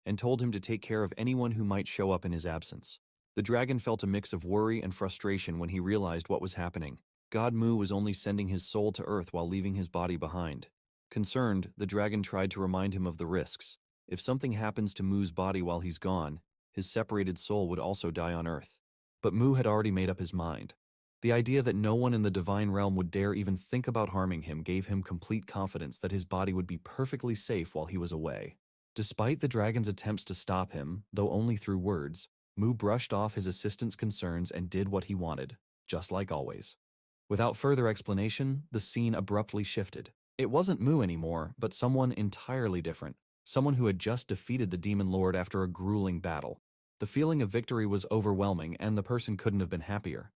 and told him to take care of anyone who might show up in his absence. The dragon felt a mix of worry and frustration when he realized what was happening. God Mu was only sending his soul to Earth while leaving his body behind. Concerned, the dragon tried to remind him of the risks. If something happens to Mu's body while he's gone, his separated soul would also die on Earth. But Mu had already made up his mind. The idea that no one in the divine realm would dare even think about harming him gave him complete confidence that his body would be perfectly safe while he was away. Despite the dragon's attempts to stop him, though only through words, Mu brushed off his assistant's concerns and did what he wanted, just like always. Without further explanation, the scene abruptly shifted. It wasn't Mu anymore, but someone entirely different. Someone who had just defeated the Demon Lord after a grueling battle. The feeling of victory was overwhelming, and the person couldn't have been happier.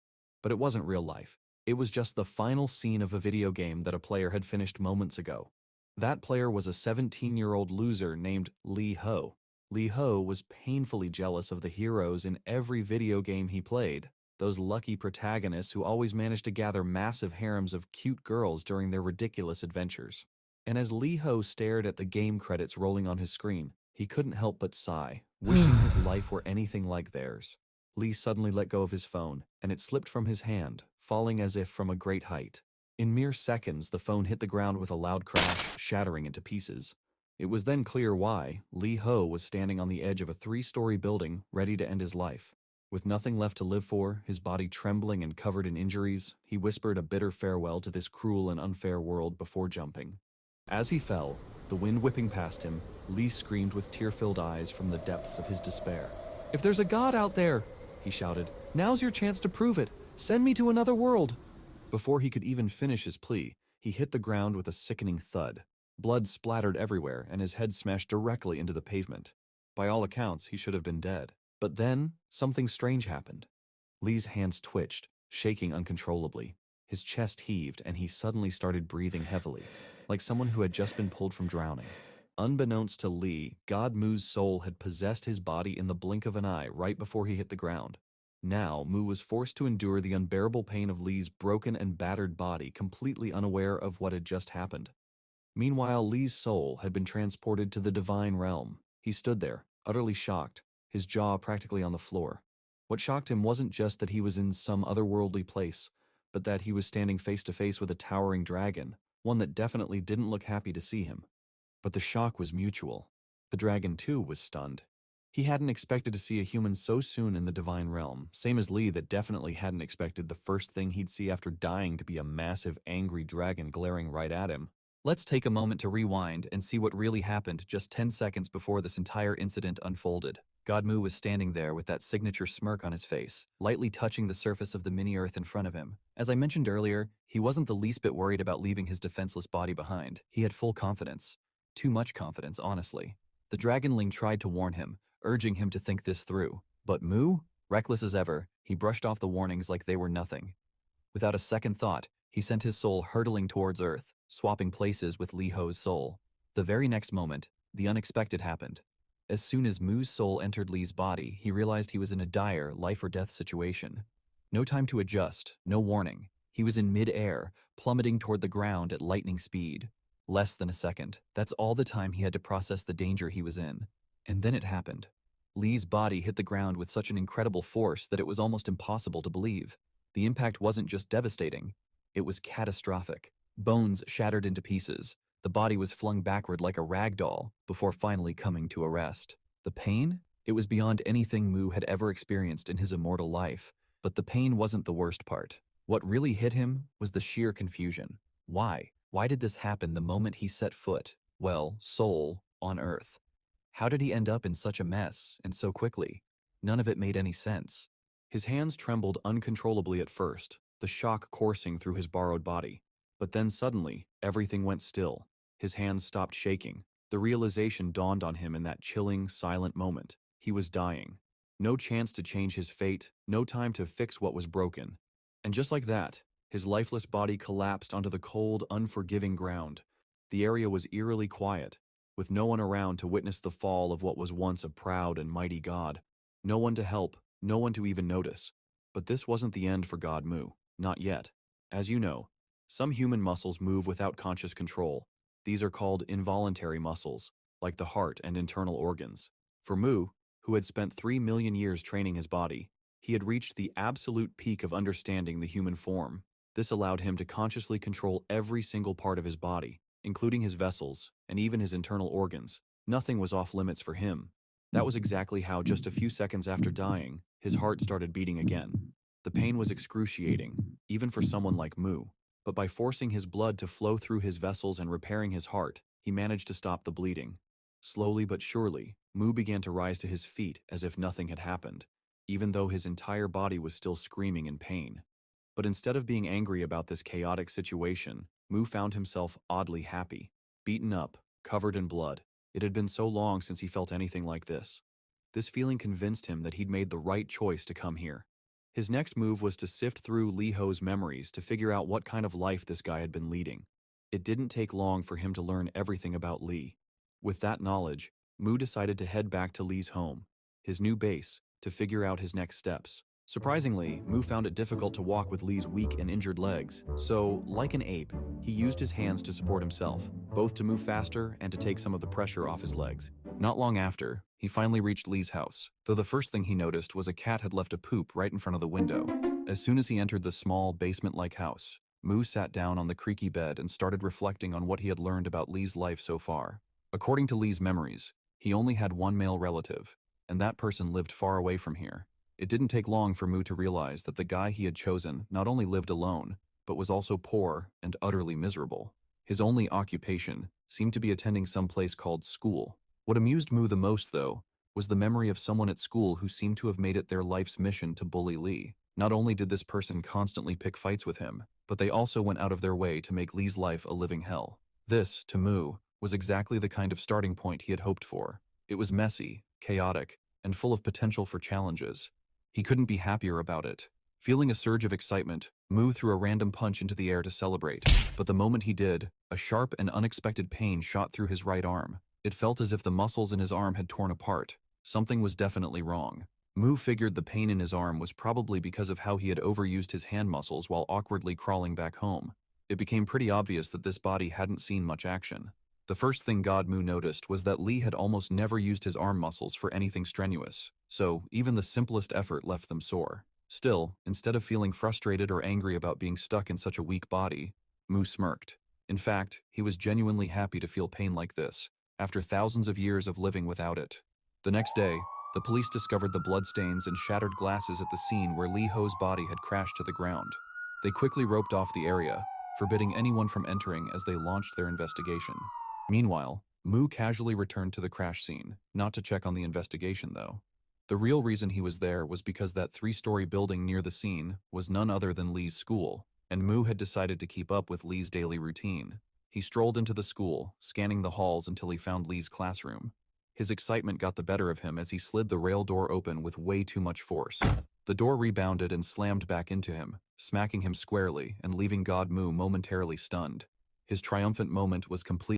But it wasn't real life. It was just the final scene of a video game that a player had finished moments ago. That player was a 17-year-old loser named Lee Ho. Lee Ho was painfully jealous of the heroes in every video game he played, those lucky protagonists who always managed to gather massive harems of cute girls during their ridiculous adventures. And as Lee Ho stared at the game credits rolling on his screen, he couldn't help but sigh, wishing his life were anything like theirs. Lee suddenly let go of his phone, and it slipped from his hand, falling as if from a great height. In mere seconds, the phone hit the ground with a loud crash, shattering into pieces. It was then clear why Lee Ho was standing on the edge of a 3-story building, ready to end his life. With nothing left to live for, his body trembling and covered in injuries, he whispered a bitter farewell to this cruel and unfair world before jumping. As he fell, the wind whipping past him, Lee screamed with tear-filled eyes from the depths of his despair. "If there's a god out there," he shouted, "now's your chance to prove it. Send me to another world." Before he could even finish his plea, he hit the ground with a sickening thud. Blood splattered everywhere, and his head smashed directly into the pavement. By all accounts, he should have been dead. But then, something strange happened. Lee's hands twitched, shaking uncontrollably. His chest heaved, and he suddenly started breathing heavily, like someone who had just been pulled from drowning. Unbeknownst to Lee, God Mu's soul had possessed his body in the blink of an eye right before he hit the ground. Now, Mu was forced to endure the unbearable pain of Lee's broken and battered body, completely unaware of what had just happened. Meanwhile, Lee's soul had been transported to the divine realm. He stood there, utterly shocked, his jaw practically on the floor. What shocked him wasn't just that he was in some otherworldly place, but that he was standing face to face with a towering dragon, one that definitely didn't look happy to see him. But the shock was mutual. The dragon, too, was stunned. He hadn't expected to see a human so soon in the divine realm, same as Lee that definitely hadn't expected the first thing he'd see after dying to be a massive, angry dragon glaring right at him. Let's take a moment to rewind and see what really happened just 10 seconds before this entire incident unfolded. God Mu was standing there with that signature smirk on his face, lightly touching the surface of the mini-Earth in front of him. As I mentioned earlier, he wasn't the least bit worried about leaving his defenseless body behind. He had full confidence. Too much confidence, honestly. The dragonling tried to warn him, urging him to think this through. But Mu, reckless as ever, he brushed off the warnings like they were nothing. Without a second thought, he sent his soul hurtling towards Earth, swapping places with Lee Ho's soul. The very next moment, the unexpected happened. As soon as Mu's soul entered Lee's body, he realized he was in a dire life-or-death situation. No time to adjust, no warning. He was in mid-air, plummeting toward the ground at lightning speed. Less than a second. That's all the time he had to process the danger he was in. And then it happened. Lee's body hit the ground with such an incredible force that it was almost impossible to believe. The impact wasn't just devastating, it was catastrophic. Bones shattered into pieces. The body was flung backward like a rag doll before finally coming to a rest. The pain? It was beyond anything Mu had ever experienced in his immortal life. But the pain wasn't the worst part. What really hit him was the sheer confusion. Why? Why did this happen the moment he set foot, well, soul, on Earth? How did he end up in such a mess, and so quickly? None of it made any sense. His hands trembled uncontrollably at first, the shock coursing through his borrowed body. But then suddenly, everything went still. His hands stopped shaking. The realization dawned on him in that chilling, silent moment. He was dying. No chance to change his fate, no time to fix what was broken. And just like that, his lifeless body collapsed onto the cold, unforgiving ground. The area was eerily quiet, with no one around to witness the fall of what was once a proud and mighty god. No one to help, no one to even notice. But this wasn't the end for God Mu. Not yet. As you know, some human muscles move without conscious control. These are called involuntary muscles, like the heart and internal organs. For Mu, who had spent 3 million years training his body, he had reached the absolute peak of understanding the human form. This allowed him to consciously control every single part of his body, including his vessels and even his internal organs. Nothing was off limits for him. That was exactly how, just a few seconds after dying, his heart started beating again. The pain was excruciating, even for someone like Mu. But by forcing his blood to flow through his vessels and repairing his heart, he managed to stop the bleeding. Slowly but surely, Mu began to rise to his feet as if nothing had happened, even though his entire body was still screaming in pain. But instead of being angry about this chaotic situation, Mu found himself oddly happy. Beaten up, covered in blood. It had been so long since he felt anything like this. This feeling convinced him that he'd made the right choice to come here. His next move was to sift through Li Ho's memories to figure out what kind of life this guy had been leading. It didn't take long for him to learn everything about Li. With that knowledge, Mu decided to head back to Li's home, his new base, to figure out his next steps. Surprisingly, Mu found it difficult to walk with Li's weak and injured legs, so, like an ape, he used his hands to support himself, both to move faster and to take some of the pressure off his legs. Not long after, he finally reached Li's house, though the first thing he noticed was a cat had left a poop right in front of the window. As soon as he entered the small, basement-like house, Mu sat down on the creaky bed and started reflecting on what he had learned about Li's life so far. According to Li's memories, he only had one male relative, and that person lived far away from here. It didn't take long for Mu to realize that the guy he had chosen not only lived alone, but was also poor and utterly miserable. His only occupation seemed to be attending some place called school. What amused Mu the most, though, was the memory of someone at school who seemed to have made it their life's mission to bully Li. Not only did this person constantly pick fights with him, but they also went out of their way to make Li's life a living hell. This, to Mu, was exactly the kind of starting point he had hoped for. It was messy, chaotic, and full of potential for challenges. He couldn't be happier about it. Feeling a surge of excitement, Mu threw a random punch into the air to celebrate, but the moment he did, a sharp and unexpected pain shot through his right arm. It felt as if the muscles in his arm had torn apart. Something was definitely wrong. Mu figured the pain in his arm was probably because of how he had overused his hand muscles while awkwardly crawling back home. It became pretty obvious that this body hadn't seen much action. The first thing Mu noticed was that Li had almost never used his arm muscles for anything strenuous, so even the simplest effort left them sore. Still, instead of feeling frustrated or angry about being stuck in such a weak body, Mu smirked. In fact, he was genuinely happy to feel pain like this, after thousands of years of living without it. The next day, the police discovered the bloodstains and shattered glasses at the scene where Li Ho's body had crashed to the ground. They quickly roped off the area, forbidding anyone from entering as they launched their investigation. Meanwhile, Mu casually returned to the crash scene, not to check on the investigation though. The real reason he was there was because that 3-story building near the scene was none other than Li's school, and Mu had decided to keep up with Li's daily routine. He strolled into the school, scanning the halls until he found Li's classroom. His excitement got the better of him as he slid the rail door open with way too much force. The door rebounded and slammed back into him, smacking him squarely and leaving Mu momentarily stunned. His triumphant moment was complete.